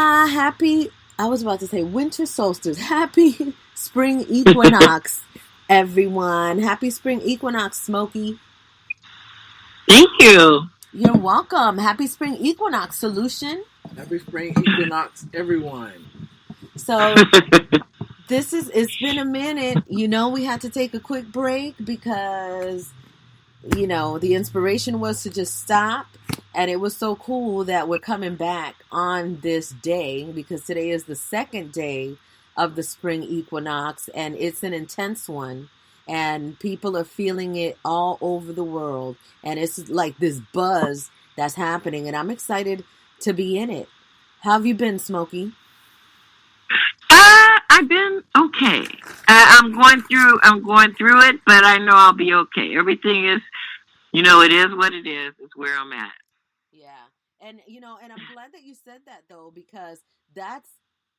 Hola, I was about to say winter solstice. Happy spring equinox, everyone. Happy spring equinox, Smokey. Thank you. You're welcome. Happy spring equinox, Solution. Happy spring equinox, everyone. So it's been a minute. We had to take a quick break because, the inspiration was to just stop. And it was so cool that we're coming back on this day because today is the second day of the spring equinox and it's an intense one. And people are feeling it all over the world. And it's like this buzz that's happening. And I'm excited to be in it. How have you been, Smokey? I've been okay. I'm going through it, but I know I'll be okay. Everything is, it is what it is. It's where I'm at. Yeah. And, and I'm glad that you said that, though, because that's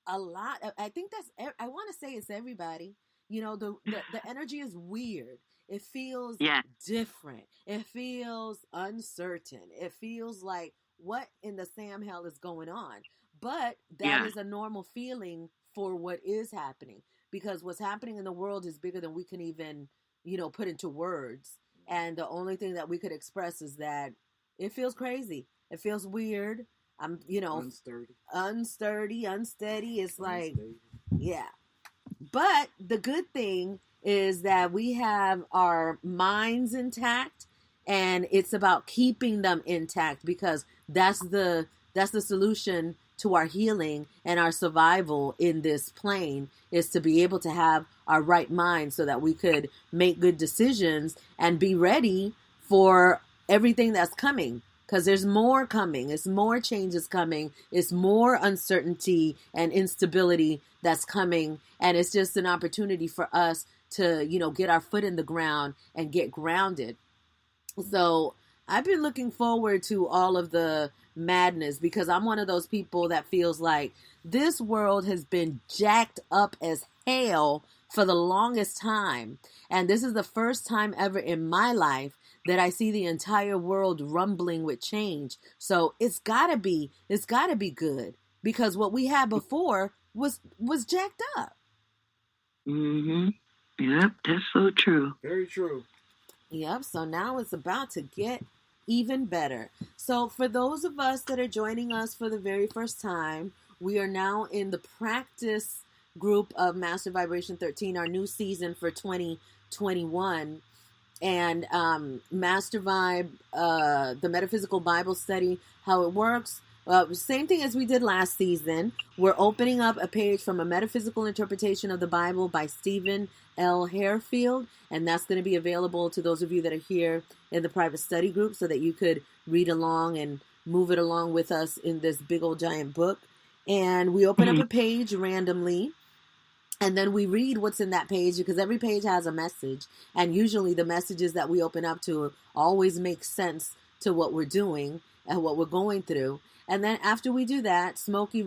a lot. I think I want to say it's everybody. The energy is weird. It feels different. It feels uncertain. It feels like what in the Sam hell is going on? But that is a normal feeling for what is happening because what's happening in the world is bigger than we can even, put into words. And the only thing that we could express is that it feels crazy. It feels weird. I'm, unsteady. It's like, yeah. But the good thing is that we have our minds intact and it's about keeping them intact because that's the solution to our healing and our survival in this plane is to be able to have our right mind so that we could make good decisions and be ready for everything that's coming. Because there's more coming. It's more changes coming. It's more uncertainty and instability that's coming. And it's just an opportunity for us to, get our foot in the ground and get grounded. So I've been looking forward to all of the madness because I'm one of those people that feels like this world has been jacked up as hell for the longest time. And this is the first time ever in my life that I see the entire world rumbling with change. So it's gotta be good because what we had before was jacked up. Mm-hmm. Yep, that's so true. Very true. Yep, so now it's about to get even better. So for those of us that are joining us for the very first time, we are now in the practice group of Master Vibration 13, our new season for 2021. And Master Vibe, the Metaphysical Bible Study, how it works. Same thing as we did last season. We're opening up a page from A Metaphysical Interpretation of the Bible by Stephen L. Harefield. And that's going to be available to those of you that are here in the private study group so that you could read along and move it along with us in this big old giant book. And we open up a page randomly. And then we read what's in that page because every page has a message. And usually the messages that we open up to always make sense to what we're doing and what we're going through. And then after we do that, Smokey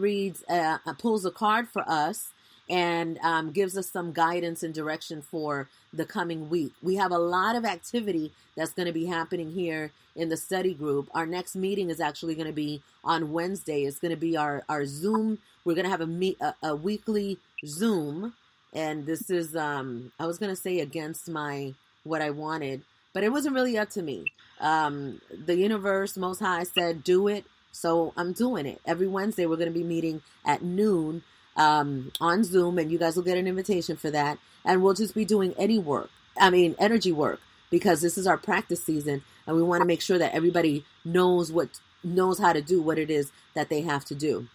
pulls a card for us and gives us some guidance and direction for the coming week. We have a lot of activity that's going to be happening here in the study group. Our next meeting is actually going to be on Wednesday. It's going to be our Zoom. We're going to have a weekly Zoom, and this is I was gonna say against what I wanted, but it wasn't really up to me. The universe, Most High said do it, so I'm doing it. Every Wednesday we're gonna be meeting at noon on Zoom, and you guys will get an invitation for that. And we'll just be doing energy work, because this is our practice season, and we want to make sure that everybody knows how to do what it is that they have to do.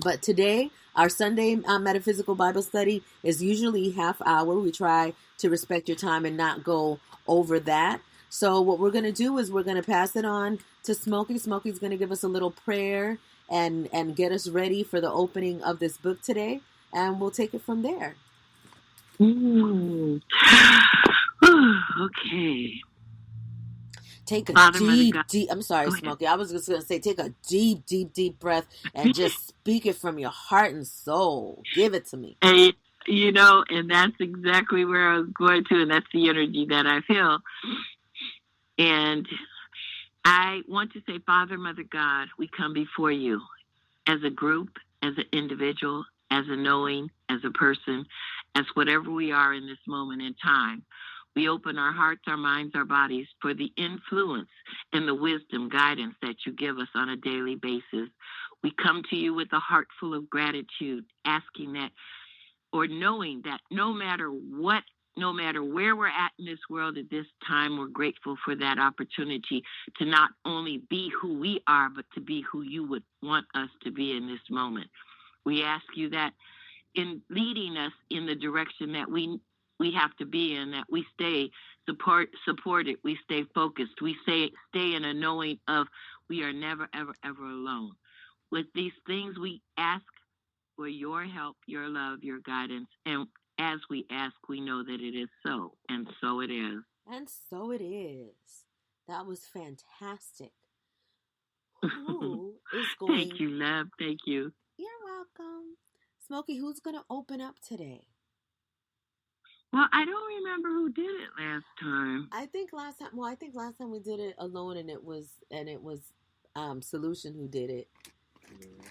But today, our Sunday Metaphysical Bible Study is usually half hour. We try to respect your time and not go over that. So what we're going to do is we're going to pass it on to Smokey. Smokey's going to give us a little prayer and get us ready for the opening of this book today. And we'll take it from there. Okay. Take a deep, I'm sorry, Smokey. I was just going to say, take a deep breath and just speak it from your heart and soul. Give it to me. And, and that's exactly where I was going to, and that's the energy that I feel. And I want to say, Father, Mother, God, we come before you as a group, as an individual, as a knowing, as a person, as whatever we are in this moment in time. We open our hearts, our minds, our bodies for the influence and the wisdom, guidance that you give us on a daily basis. We come to you with a heart full of gratitude, asking that, or knowing that no matter what, no matter where we're at in this world at this time, we're grateful for that opportunity to not only be who we are, but to be who you would want us to be in this moment. We ask you that in leading us in the direction that we have to be in, that we stay supported, we stay focused, we stay in a knowing of we are never, ever, ever alone. With these things, we ask for your help, your love, your guidance, and as we ask, we know that it is so, and so it is. And so it is. That was fantastic. Who is going... Thank you, love. Thank you. You're welcome. Smokey, who's going to open up today? Well, I don't remember who did it last time. I think last time we did it alone, and it was Solution who did it.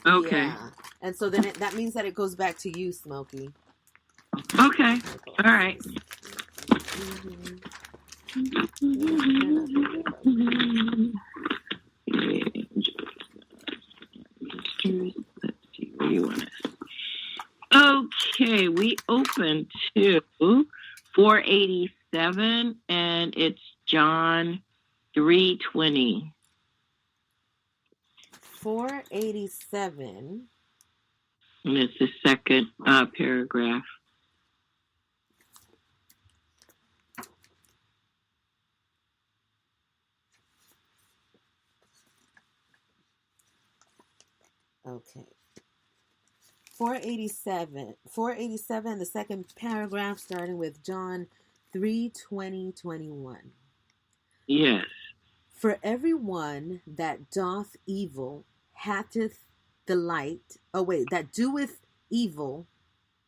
Okay. Yeah. And so then that means that it goes back to you, Smokey. Okay. All right. Let's see where you want it. Okay, we open to 487, and it's John 3:20. 487. And it's the second paragraph. Okay. 487, the second paragraph, starting with John 3:20-21. Yes. For everyone that doth evil hateth the light. That doeth evil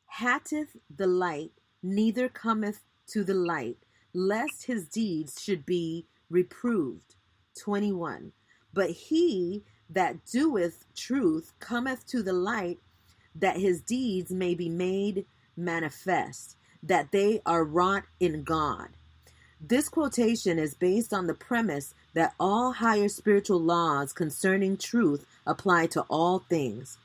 hateth the light, neither cometh to the light, lest his deeds should be reproved. 21. But he that doeth truth cometh to the light, that his deeds may be made manifest, that they are wrought in God. This quotation is based on the premise that all higher spiritual laws concerning truth apply to all things.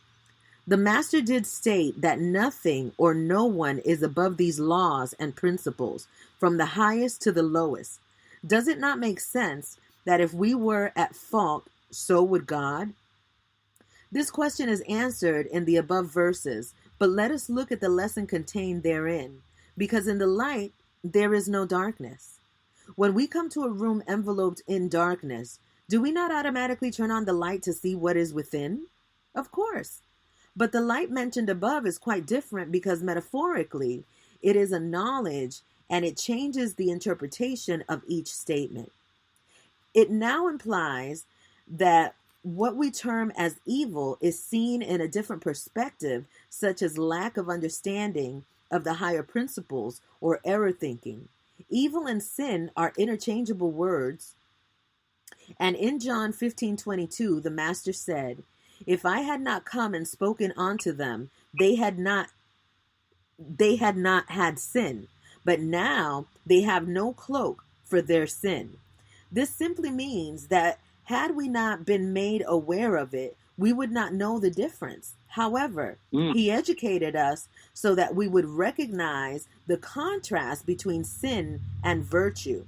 The Master did state that nothing or no one is above these laws and principles, from the highest to the lowest. Does it not make sense that if we were at fault, so would God? This question is answered in the above verses, but let us look at the lesson contained therein, because in the light there is no darkness. When we come to a room enveloped in darkness, do we not automatically turn on the light to see what is within? Of course. But the light mentioned above is quite different, because metaphorically, it is a knowledge and it changes the interpretation of each statement. It now implies that what we term as evil is seen in a different perspective, such as lack of understanding of the higher principles or error thinking. Evil and sin are interchangeable words. And in John 15:22, the Master said, if I had not come and spoken unto them, they had not had sin, but now they have no cloak for their sin. This simply means that had we not been made aware of it, we would not know the difference. However, he educated us so that we would recognize the contrast between sin and virtue.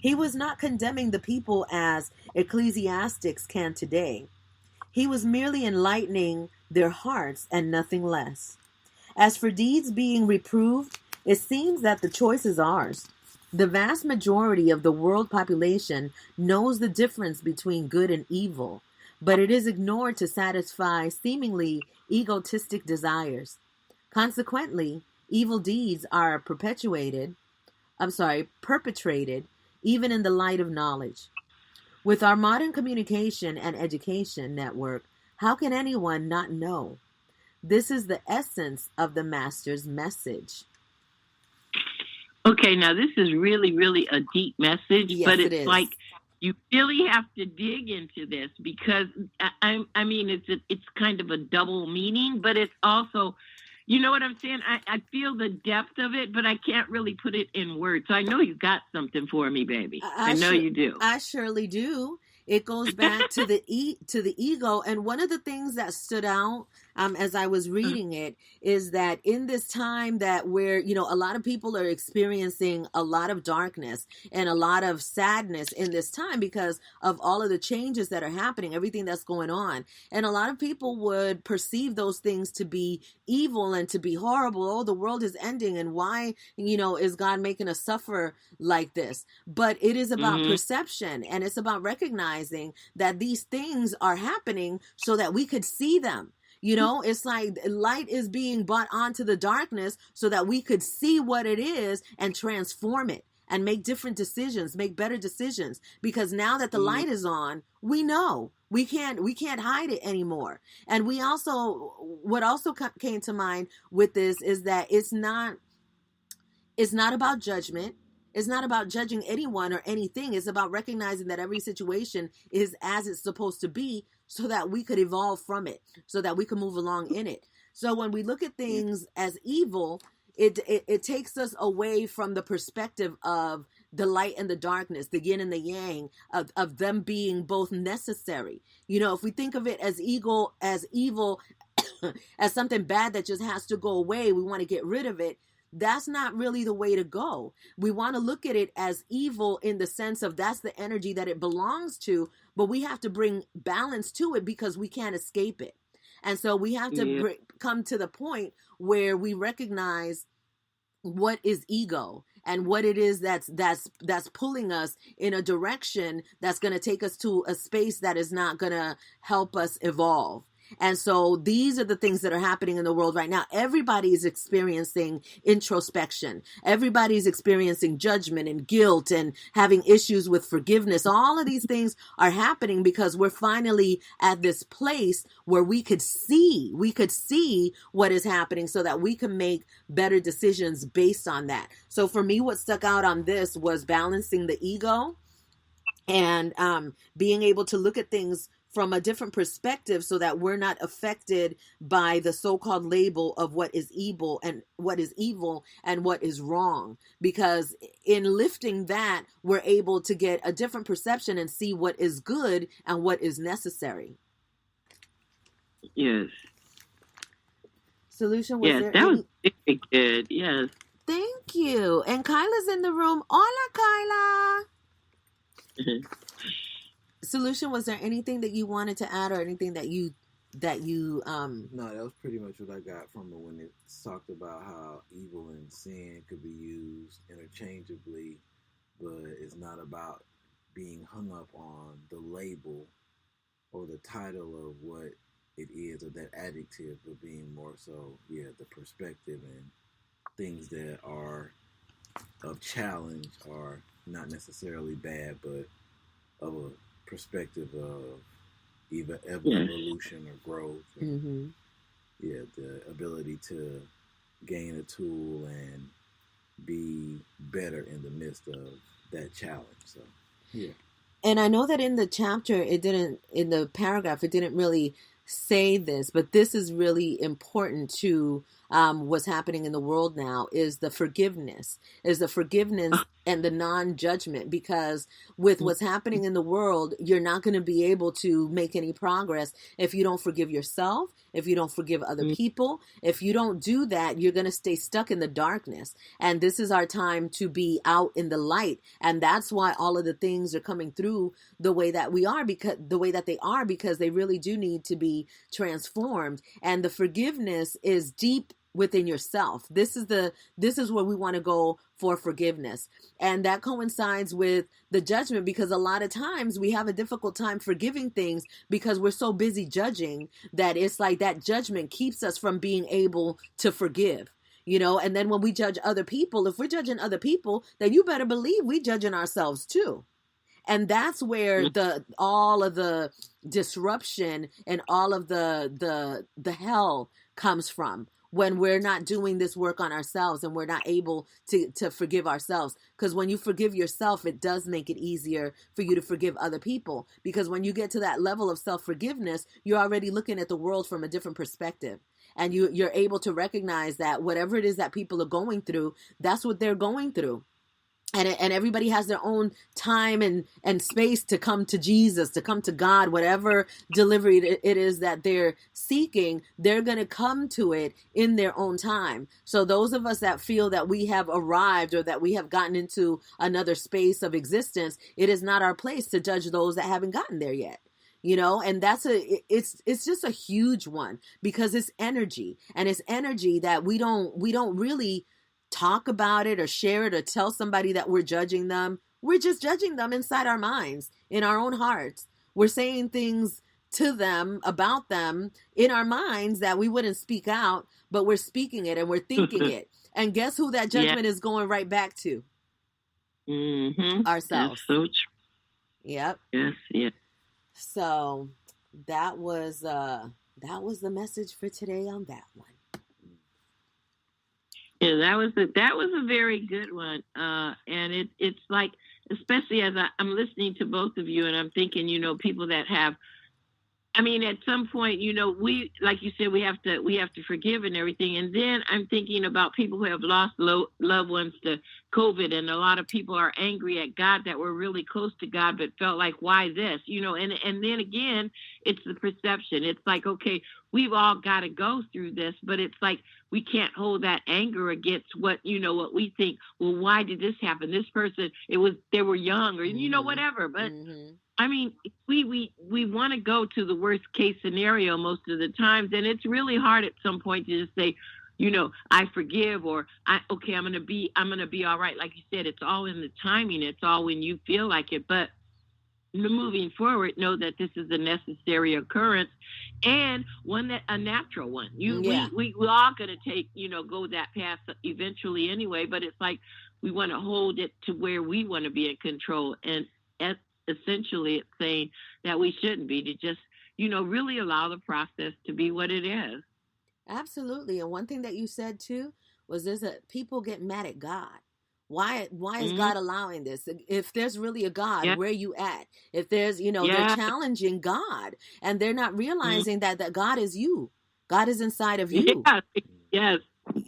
He was not condemning the people as ecclesiastics can today. He was merely enlightening their hearts and nothing less. As for deeds being reproved, it seems that the choice is ours. The vast majority of the world population knows the difference between good and evil, but it is ignored to satisfy seemingly egotistic desires. Consequently, evil deeds are perpetrated even in the light of knowledge. With our modern communication and education network, how can anyone not know? This is the essence of the Master's message. Okay, now this is really, really a deep message, yes, but it's like you really have to dig into this, because I mean, it's kind of a double meaning, but it's also, you know what I'm saying? I feel the depth of it, but I can't really put it in words. So I know you got something for me, baby. I know you do. I surely do. It goes back to the ego, and one of the things that stood out as I was reading it is that in this time that where a lot of people are experiencing a lot of darkness and a lot of sadness in this time because of all of the changes that are happening, everything that's going on, and a lot of people would perceive those things to be evil and to be horrible. Oh, the world is ending, and why is God making us suffer like this? But it is about perception, and it's about recognizing that these things are happening so that we could see them. It's like light is being brought onto the darkness so that we could see what it is and transform it and make different decisions, make better decisions. Because now that the light is on, we know we can't hide it anymore. And what also came to mind with this is that it's not about judgment. It's not about judging anyone or anything. It's about recognizing that every situation is as it's supposed to be so that we could evolve from it, so that we can move along in it. So when we look at things as evil, it takes us away from the perspective of the light and the darkness, the yin and the yang, of them being both necessary. If we think of it as evil, as something bad that just has to go away, we want to get rid of it. That's not really the way to go. We want to look at it as evil in the sense of that's the energy that it belongs to, but we have to bring balance to it because we can't escape it. And so we have to come to the point where we recognize what is ego and what it is that's pulling us in a direction that's going to take us to a space that is not going to help us evolve. And so these are the things that are happening in the world right now. Everybody is experiencing introspection. Everybody's experiencing judgment and guilt and having issues with forgiveness. All of these things are happening because we're finally at this place where we could see what is happening so that we can make better decisions based on that. So for me, what stuck out on this was balancing the ego and being able to look at things from a different perspective so that we're not affected by the so-called label of what is evil and what is wrong. Because in lifting that, we're able to get a different perception and see what is good and what is necessary. Yes. Solution, was there that was very good. Yes. Thank you. And Kyla's in the room. Hola, Kyla. Solution, was there anything that you wanted to add or anything that you No, that was pretty much what I got from it when it talked about how evil and sin could be used interchangeably, but it's not about being hung up on the label or the title of what it is or that adjective, but being more so the perspective and things that are of challenge are not necessarily bad, but of a perspective of either evolution or growth. And, the ability to gain a tool and be better in the midst of that challenge. So, And I know that in the chapter, in the paragraph, it didn't really say this, but this is really important to what's happening in the world now is the forgiveness and the non-judgment, because with what's happening in the world, you're not going to be able to make any progress if you don't forgive yourself, if you don't forgive other people. If you don't do that, you're going to stay stuck in the darkness. And this is our time to be out in the light. And that's why all of the things are coming through the way that they are, because they really do need to be transformed. And the forgiveness is deep within yourself. This is where we want to go for forgiveness. And that coincides with the judgment, because a lot of times we have a difficult time forgiving things because we're so busy judging that it's like that judgment keeps us from being able to forgive. And then when we judge other people, if we're judging other people, then you better believe we judging ourselves too. And that's where all of the disruption and all of the hell comes from. when we're not doing this work on ourselves and we're not able to forgive ourselves. Because when you forgive yourself, it does make it easier for you to forgive other people. Because when you get to that level of self-forgiveness, you're already looking at the world from a different perspective. And you're able to recognize that whatever it is that people are going through, that's what they're going through. And everybody has their own time and space to come to Jesus, to come to God, whatever delivery it is that they're seeking, they're going to come to it in their own time. So those of us that feel that we have arrived or that we have gotten into another space of existence, it is not our place to judge those that haven't gotten there yet. And it's just a huge one, because it's energy, and it's energy that we don't really talk about it or share it or tell somebody that we're judging them. We're just judging them inside our minds, in our own hearts. We're saying things to them, about them, in our minds that we wouldn't speak out, but we're speaking it and we're thinking it. And guess who that judgment is going right back to? Ourselves. That's so true. Yep. Yes. So that was the message for today on that one. Yeah, that was a very good one, and it's like, especially as I'm listening to both of you, and I'm thinking, people that have, at some point, we, like you said, we have to forgive and everything, and then I'm thinking about people who have lost loved ones to COVID, and a lot of people are angry at God that were really close to God, but felt like, why this, and then again, it's the perception. It's like, okay, we've all got to go through this, but it's like, we can't hold that anger against what we think. Well, why did this happen? This person, they were young, or, whatever. But we want to go to the worst case scenario most of the times. And it's really hard at some point to just say, I forgive, or I'm going to be all right. Like you said, it's all in the timing. It's all when you feel like it. But moving forward, know that this is a necessary occurrence, and a natural one. We all gonna take, go that path eventually anyway. But it's like we want to hold it to where we want to be in control, and essentially, it's saying that we shouldn't be, to just really allow the process to be what it is. Absolutely. And one thing that you said too was people get mad at God. Why is God allowing this? If there's really a God, where are you at? If there's, they're challenging God, and they're not realizing that God is you. God is inside of you. Yes.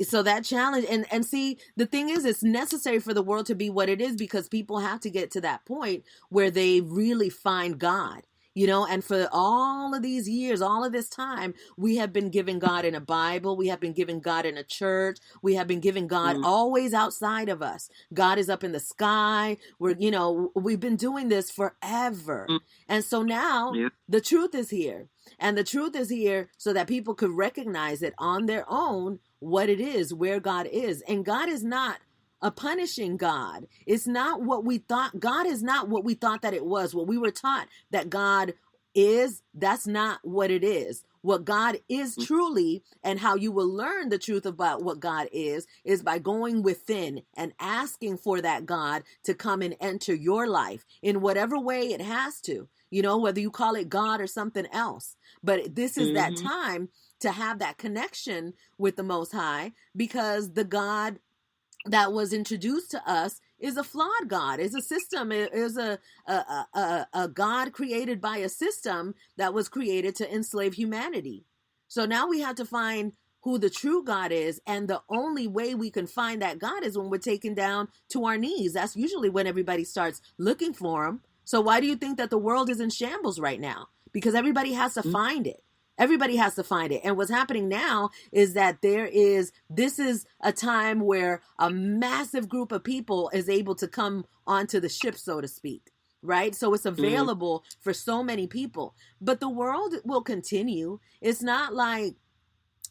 So that challenge, and see, the thing is, it's necessary for the world to be what it is, because people have to get to that point where they really find God. And for all of these years, all of this time, we have been giving God in a Bible. We have been giving God in a church. We have been giving God always outside of us. God is up in the sky. We've been doing this forever. And so now the truth is here. And the truth is here so that people could recognize it on their own, what it is, where God is. And God is not a punishing God. It's not what we thought. God is not what we thought that it was. What we were taught that God is, that's not what it is. What God is truly, and how you will learn the truth about what God is by going within and asking for that God to come and enter your life in whatever way it has to, whether you call it God or something else. But this is that time to have that connection with the Most High, because the God that was introduced to us is a flawed God, is a system, is a God created by a system that was created to enslave humanity. So now we have to find who the true God is, and the only way we can find that God is when we're taken down to our knees. That's usually when everybody starts looking for him. So why do you think that the world is in shambles right now? Because everybody has to find it. Everybody has to find it. And what's happening now is that this is a time where a massive group of people is able to come onto the ship, so to speak, right? So it's available for so many people. But the world will continue. It's not like,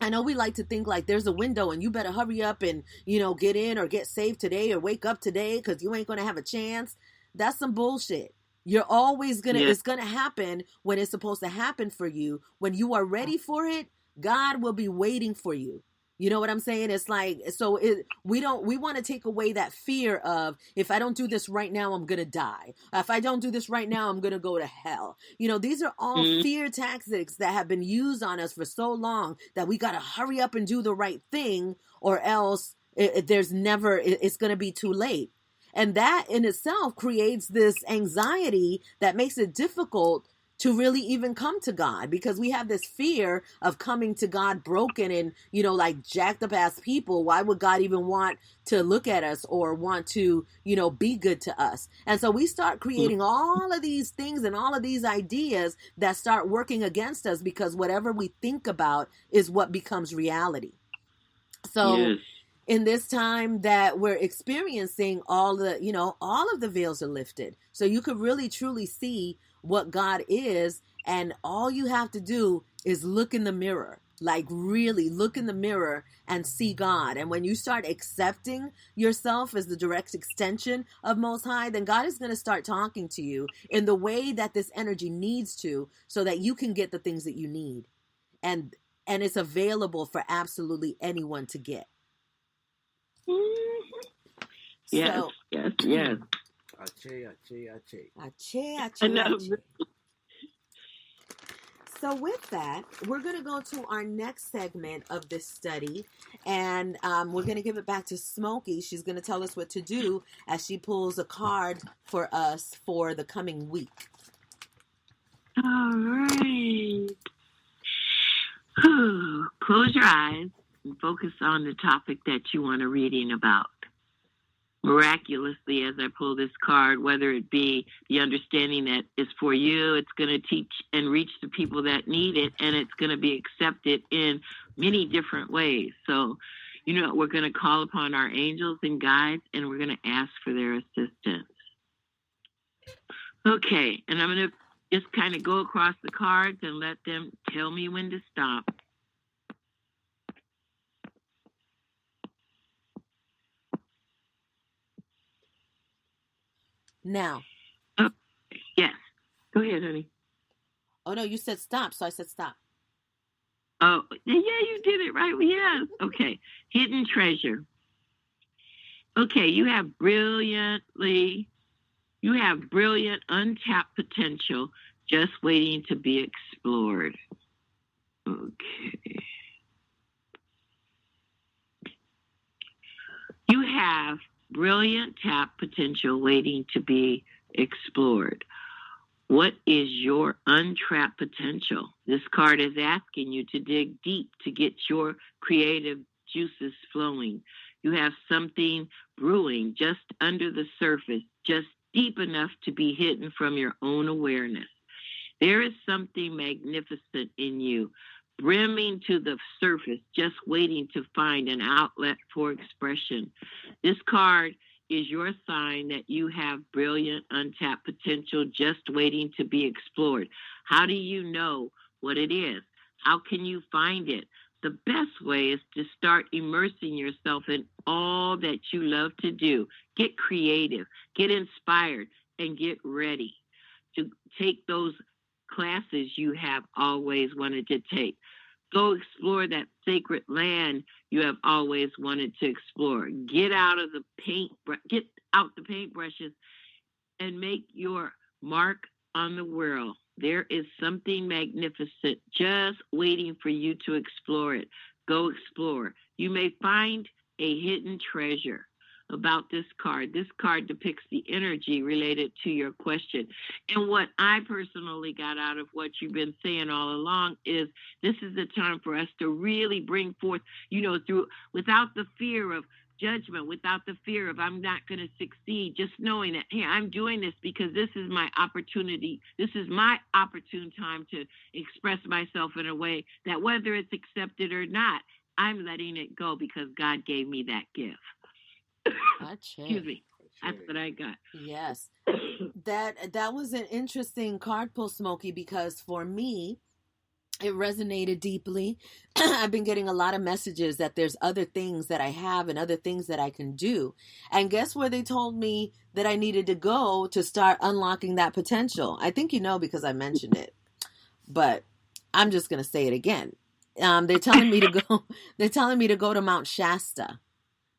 I know we like to think like there's a window and you better hurry up and, get in or get saved today or wake up today because you ain't going to have a chance. That's some bullshit. You're always it's going to happen when it's supposed to happen for you. When you are ready for it, God will be waiting for you. You know what I'm saying? It's like, we want to take away that fear of, if I don't do this right now, I'm going to die. If I don't do this right now, I'm going to go to hell. These are all fear tactics that have been used on us for so long that we got to hurry up and do the right thing, or else it's going to be too late. And that in itself creates this anxiety that makes it difficult to really even come to God, because we have this fear of coming to God broken and, like jacked up ass people. Why would God even want to look at us or want to, be good to us? And so we start creating all of these things and all of these ideas that start working against us, because whatever we think about is what becomes reality. So yes. In this time that we're experiencing, all of the veils are lifted. So you could really truly see what God is, and all you have to do is look in the mirror, like really look in the mirror and see God. And when you start accepting yourself as the direct extension of Most High, then God is going to start talking to you in the way that this energy needs to, so that you can get the things that you need. And it's available for absolutely anyone to get. Yes, so, yes. Ache. So with that, we're going to go to our next segment of this study, and we're going to give it back to Smokey. She's going to tell us what to do as she pulls a card for us for the coming week. All right. Close your eyes and focus on the topic that you want a reading about. Miraculously, as I pull this card, whether it be the understanding that is for you, it's going to teach and reach the people that need it, and it's going to be accepted in many different ways. So, we're going to call upon our angels and guides, and we're going to ask for their assistance. Okay, and I'm going to just kind of go across the cards and let them tell me when to stop. Now. Oh, yes. Go ahead, honey. Oh, no, you said stop, so I said stop. Oh, yeah, you did it right. Yes. Okay. Hidden treasure. Okay, you have brilliant, untapped potential just waiting to be explored. Okay. You have brilliant tapped potential waiting to be explored. What is your untapped potential? This card is asking you to dig deep to get your creative juices flowing. You have something brewing just under the surface, just deep enough to be hidden from your own awareness. There is something magnificent in you, brimming to the surface, just waiting to find an outlet for expression. This card is your sign that you have brilliant, untapped potential just waiting to be explored. How do you know what it is? How can you find it? The best way is to start immersing yourself in all that you love to do. Get creative, get inspired, and get ready to take those classes you have always wanted to take. Go explore that sacred land you have always wanted to explore. Get out the paintbrushes and make your mark on the world. There is something magnificent just waiting for you to explore it. Go explore. You may find a hidden treasure. About this card. This card depicts the energy related to your question. And what I personally got out of what you've been saying all along is this is the time for us to really bring forth, without the fear of judgment, without the fear of I'm not going to succeed, just knowing that, hey, I'm doing this because this is my opportunity. This is my opportune time to express myself in a way that whether it's accepted or not, I'm letting it go because God gave me that gift. Excuse me. That's what I got. Yes. That was an interesting card pull, Smokey, because for me, it resonated deeply. I've been getting a lot of messages that there's other things that I have and other things that I can do. And guess where they told me that I needed to go to start unlocking that potential? I think because I mentioned it. But I'm just going to say it again. They're telling me to go. They're telling me to go to Mount Shasta.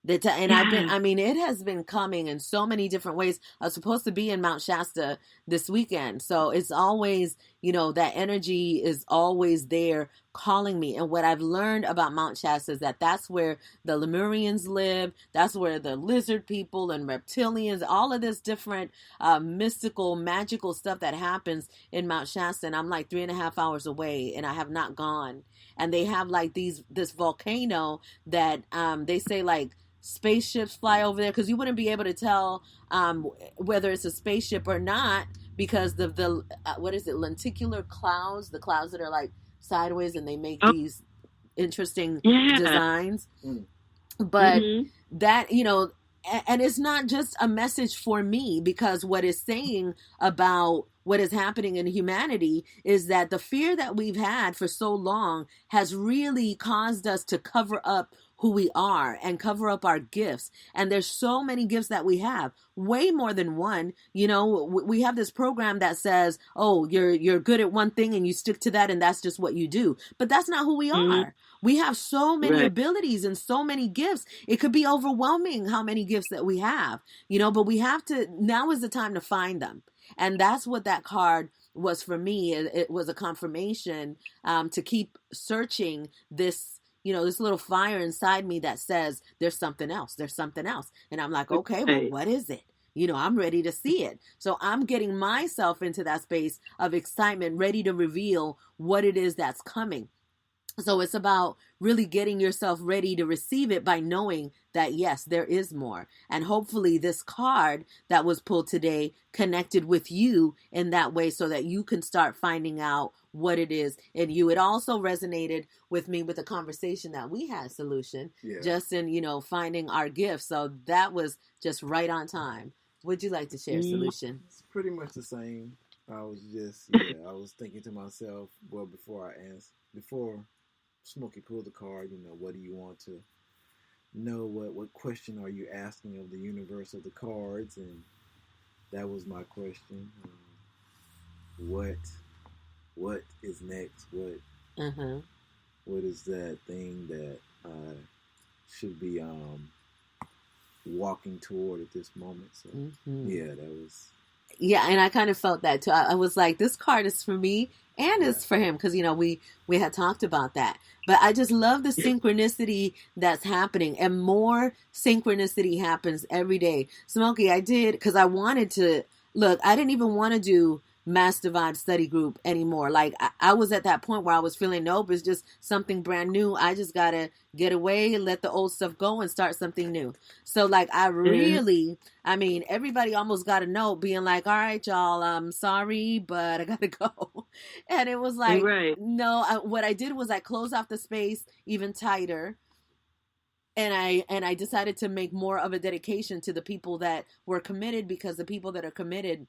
And I've been, I mean, it has been coming in so many different ways. I was supposed to be in Mount Shasta this weekend. So it's always, that energy is always there calling me. And what I've learned about Mount Shasta is that that's where the Lemurians live. That's where the lizard people and reptilians, all of this different mystical, magical stuff that happens in Mount Shasta. And I'm like 3.5 hours away and I have not gone. And they have like this volcano that they say like, spaceships fly over there, because you wouldn't be able to tell whether it's a spaceship or not, because the what is it, lenticular clouds, the clouds that are like sideways and they make these interesting designs. But that, and it's not just a message for me, because what it's saying about what is happening in humanity is that the fear that we've had for so long has really caused us to cover up who we are and cover up our gifts. And there's so many gifts that we have, way more than one. We have this program that says, oh, you're good at one thing and you stick to that and that's just what you do. But that's not who we are. We have so many abilities and so many gifts. It could be overwhelming how many gifts that we have, but we have to, now is the time to find them. And that's what that card was for me. It was a confirmation to keep searching this, this little fire inside me that says there's something else. There's something else. And I'm like, okay, well, what is it? I'm ready to see it. So I'm getting myself into that space of excitement, ready to reveal what it is that's coming. So it's about really getting yourself ready to receive it by knowing that, yes, there is more. And hopefully this card that was pulled today connected with you in that way so that you can start finding out what it is in you. It also resonated with me with the conversation that we had, Solution, just in, finding our gifts. So that was just right on time. Would you like to share, Solution? It's pretty much the same. I was just, I was thinking to myself, well, before Smokey pulled the card, what do you want to know? What question are you asking of the universe of the cards? And that was my question. What is next? What is that thing that I should be walking toward at this moment? So that was. Yeah, and I kind of felt that too. I was like, this card is for me and it's for him, because we had talked about that. But I just love the synchronicity that's happening, and more synchronicity happens every day. Smokey, I did, because I wanted to look. I didn't even want to do Master Vibe Study Group anymore. Like I was at that point where I was feeling, nope, it's just something brand new. I just gotta get away and let the old stuff go and start something new. So like I really, I mean, everybody almost got a note being like, all right, y'all, I'm sorry, but I gotta go. And it was like, no, what I did was I closed off the space even tighter. And I decided to make more of a dedication to the people that were committed, because the people that are committed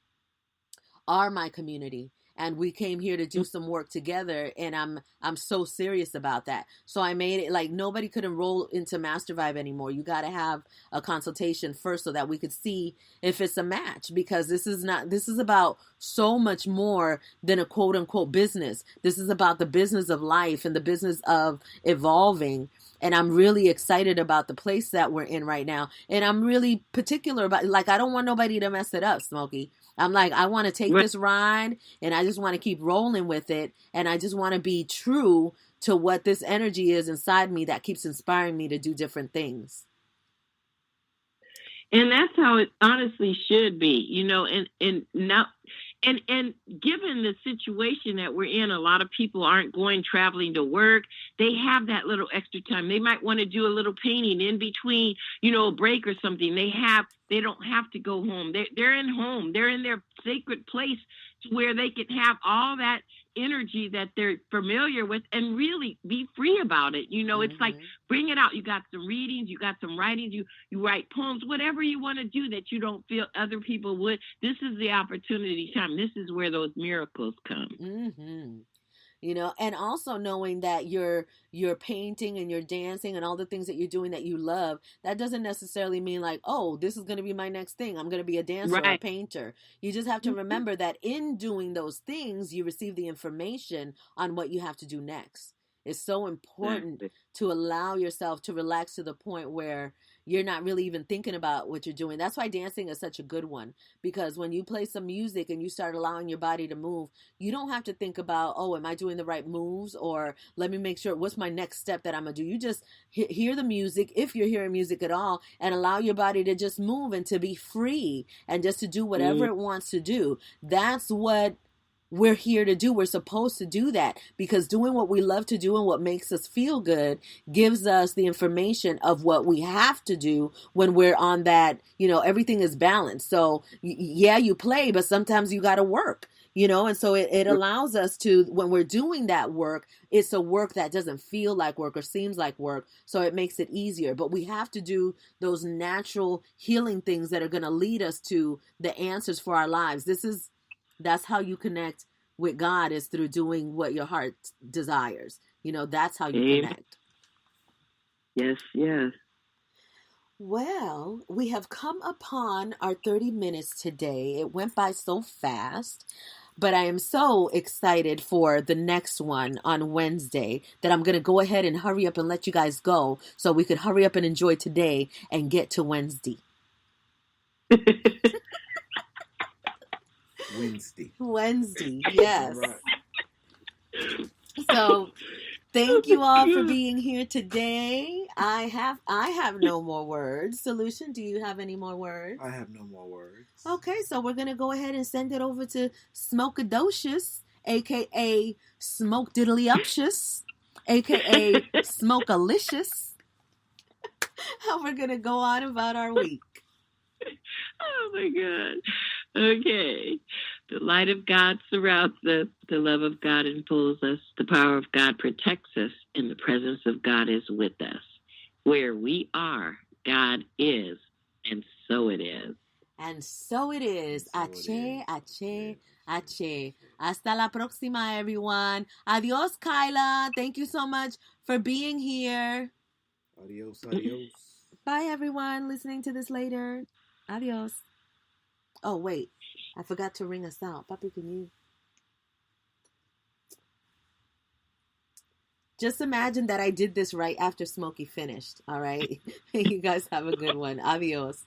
are my community, and we came here to do some work together, and I'm so serious about that. So I made it like nobody could enroll into Master Vibe anymore. You got to have a consultation first so that we could see if it's a match, because this is about so much more than a quote unquote business. This is about the business of life and the business of evolving. And I'm really excited about the place that we're in right now. And I'm really particular about, like, I don't want nobody to mess it up, Smokey. I'm like, I want to take this ride, and I just want to keep rolling with it. And I just want to be true to what this energy is inside me that keeps inspiring me to do different things. And that's how it honestly should be, and now, and given the situation that we're in, a lot of people aren't traveling to work. They have that little extra time. They might want to do a little painting in between, a break or something. They don't have to go home. They're in home. They're in their sacred place where they can have all that energy that they're familiar with and really be free about it. It's like, bring it out. You got some readings, you got some writings, you write poems, whatever you want to do that you don't feel other people would. This is the opportunity time. This is where those miracles come. And also knowing that you're painting and you're dancing and all the things that you're doing that you love, that doesn't necessarily mean like, oh, this is going to be my next thing. I'm going to be a dancer or a painter. You just have to remember that in doing those things, you receive the information on what you have to do next. It's so important to allow yourself to relax to the point where you're not really even thinking about what you're doing. That's why dancing is such a good one, because when you play some music and you start allowing your body to move, you don't have to think about, oh, am I doing the right moves, or let me make sure what's my next step that I'm gonna do. You just hear the music, if you're hearing music at all, and allow your body to just move and to be free and just to do whatever it wants to do. That's what we're here to do. We're supposed to do that, because doing what we love to do and what makes us feel good gives us the information of what we have to do when we're on that, everything is balanced. So yeah, you play, but sometimes you got to work, and so it allows us to, when we're doing that work, it's a work that doesn't feel like work or seems like work. So it makes it easier, but we have to do those natural healing things that are going to lead us to the answers for our lives. That's how you connect with God, is through doing what your heart desires. That's how you connect. Yes, yes. Well, we have come upon our 30 minutes today. It went by so fast, but I am so excited for the next one on Wednesday that I'm going to go ahead and hurry up and let you guys go so we could hurry up and enjoy today and get to Wednesday. Wednesday, yes. Right. So thank you all for being here today. I have no more words. Solution, do you have any more words? I have no more words. Okay, so we're going to go ahead and send it over to Smokeadocious, a.k.a. Smoke Diddly-Umptious, a.k.a. Smokealicious. And we're going to go on about our week. Oh, my God. Okay. The light of God surrounds us. The love of God enfolds us. The power of God protects us. And the presence of God is with us. Where we are, God is. And so it is. And so it is. Ache, ache, ache. Hasta la próxima, everyone. Adios, Kyla. Thank you so much for being here. Adios, adios. Bye, everyone listening to this later. Adios. Oh, wait. I forgot to ring us out. Papi, can you? Just imagine that I did this right after Smokey finished. All right? You guys have a good one. Adios.